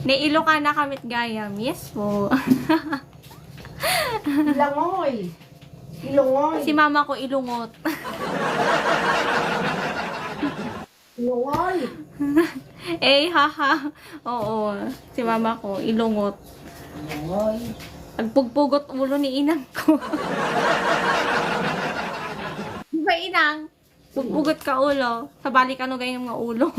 Ni Ilocana kamit gaya, mismo. Ilangoy. Ilongoy. Si mama ko ilungot. Ilongoy. Haha. Oo. Si mama ko ilungot. Ilongoy. Nagpugpugot ulo ni inang ko. Di ba inang? Pugpugot ka ulo. Sabali ka no ganyan nga ulo.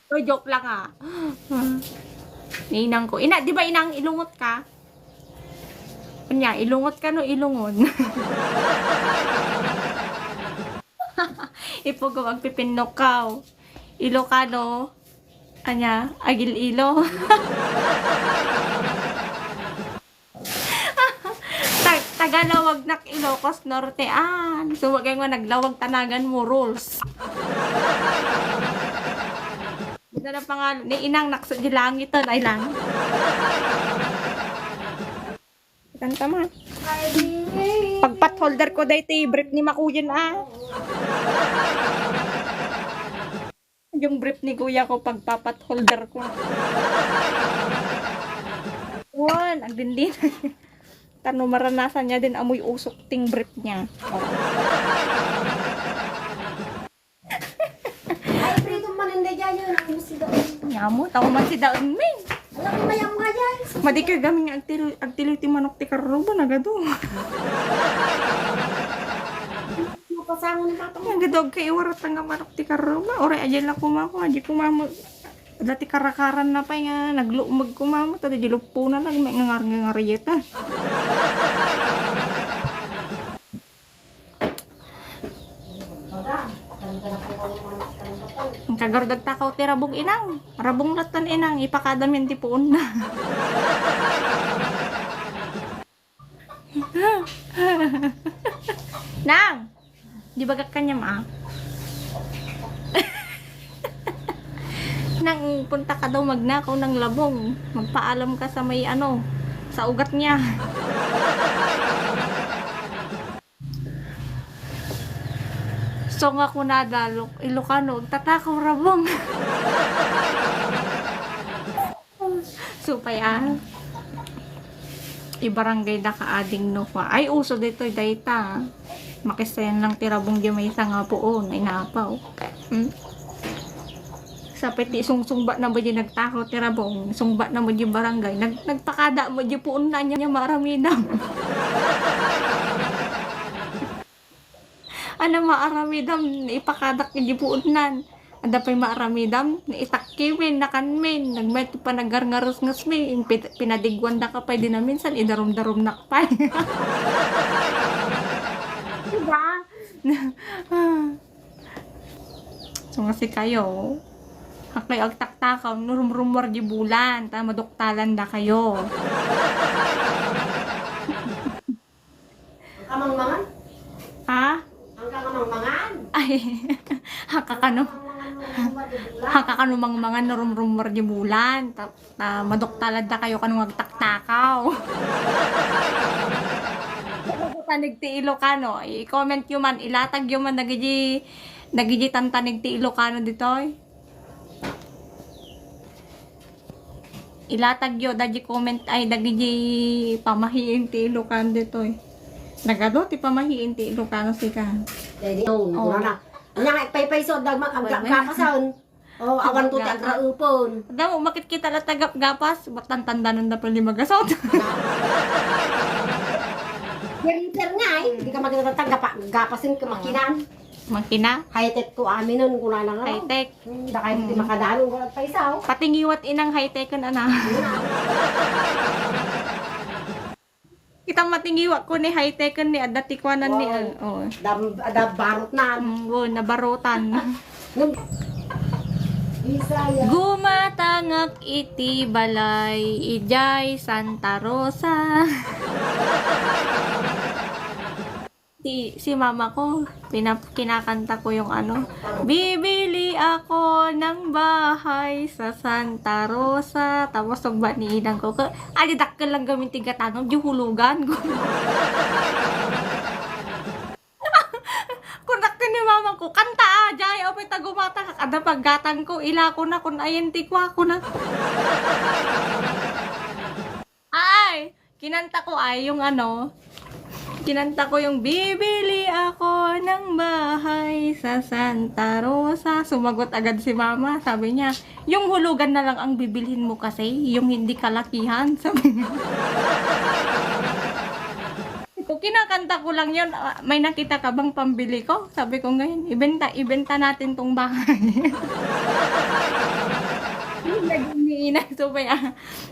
So, joke lang ah. Ni inang ko. Ina, di ba inang ilungot ka? Kanya, ilungot ka no ilungon. Ipugo magpipinnokaw. Ilocano. Anya, agil ilo. Tagalawag nak Ilocos Norte. So wag mo naglawag tanagan mo rules. Ito na pangalan. Ni inang naksa di langit ay lang. Kanta man. Pagpat holder ko dahil brief ni Makuyan Yung brief ni kuya ko pagpapat holder ko. Wan, ang dindin. Tano maranasan niya din amoy usok ting brief niya. Ay, prito man hindi dyan yun. Ano si Daon? Nyamo, tao man si Daon Ming. Alam mo mayam nga dyan. Madikir gaming agtilo ti manok ti karuba na gado. Mapasango ni Papa. Ang gadog kay iwarat nga manok ti karuba. Ore aja lang kumako, aja kumamo. Dati karakaran na pa nga, naglumag kumamo. Tada di lupo na lang, may ngangar-ngangariyeta. Ang kagardag takaw ti rabong inang. Rabong latan inang, ipakadamin ti puon na. Nang! Di bagak kanya ma? Nang punta ka daw magnakaw ng labong. Magpaalam ka sa may sa ugat niya. So nga ko nadalok, Ilocano, tatakaw rabong. Supay ibarangay na kaading no pa. Ay, uso dito, dayta. Makisayan lang tirabong di may isa nga poon, ay napaw. Sa peti sungsungba na mo di nagtakaw tirabong, sungba na mo di barangay, nagpakada mo di poon na niya maaramidam. Maaramidam, ipakadak niya di poonan. Ada pa'y maaramidam, itakkimin, nakanmin, nagmet pa nagarngaros ngas mi, pinadigwan da ka pa'y di na minsan, idarom-darom na ka pa'y. Diba? So nga si kayo, hakay agtaktakaw, nurumrumwar di bulan, maduktalan da kayo. Ang kamangmangan? Ha? Ang kamangmangan? Ay, hakakanumang mga nurumrumwar di bulan, maduktalan da kayo kanong agtaktakaw. Tanig ti Ilocano, i-comment yung man, ilatag yung man nagiji tantanig ti Ilocano ditoy. Ilatag yo daji comment ay dagiji pamahiin ti Ilocano ditoy. Nagado ti pamahiin ti Ilocano sika. Dede, wala. Anya nga ipaypayso dagmak ang gapason. Awan to ti agraupon. Daw makit kita la tagap gapas, batantandanan na pali magasot. Perinter nga hindi ka magtatang gapasin ka makinan. Makina, High-tech to amin nun, kuna lang high tech. Da kayo di makadalo ko at paisaw. Patingiwat inang high tech na. Kita matingiwa ko ni high tech ni adati kwanan ni Da barot na. nabarutan. Bisaya. Gumatangak iti balay, ijay Santa Rosa. Si mama ko, kinakanta ko yung bibili ako ng bahay sa Santa Rosa. Tapos sugba ni inang ko, dakkel lang gamin tigatanong, di hulugan ko. Kunak ni mama ko, ko, kanta jay, o pita gumata, kada paggatang ko, ila ko na, kung ayenti ko ako na. Ay, kinanta ko ay yung ano, kinanta ko yung bibili ako ng bahay sa Santa Rosa. Sumagot agad si mama, sabi niya, yung hulugan na lang ang bibilhin mo kasi, yung hindi kalakihan, sabi niya. Kung kinakanta ko lang yun, may nakita ka bang pambili ko? Sabi ko ngayon, ibenta natin tong bahay. Naging ni Inang, so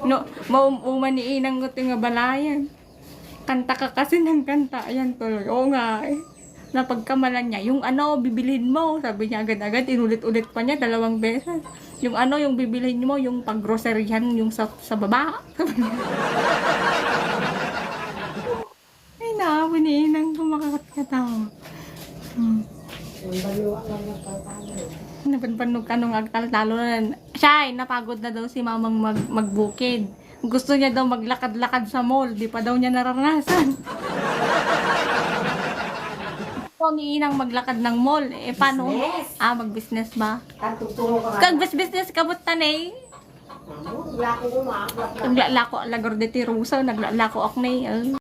no, maumuman ni Inang ko nga balayan. Kanta ka kasi ng kanta, ayan tuloy. Oo nga eh. Napagkamalan niya, yung ano, bibilhin mo. Sabi niya agad-agad, inulit-ulit pa niya 2 beses. Yung ano, yung bibilhin mo, yung pag-groceryhan, yung sa baba. Sabi niya. Ay, naawa ni Inang kumakakat-katawa. Napanpanog ka nung agtal-talo na. Siya, napagod na daw si mamang magbukid. Gusto niya daw maglakad-lakad sa mall. Di pa daw niya naranasan. Gusto ni Inang maglakad ng mall. Eh, paano? Business. Mag-business ba? Tutulong ka nga. Kag-business ka ba't tanay? Wala ko Naglalako alagor de tirusa. Naglalako aknay.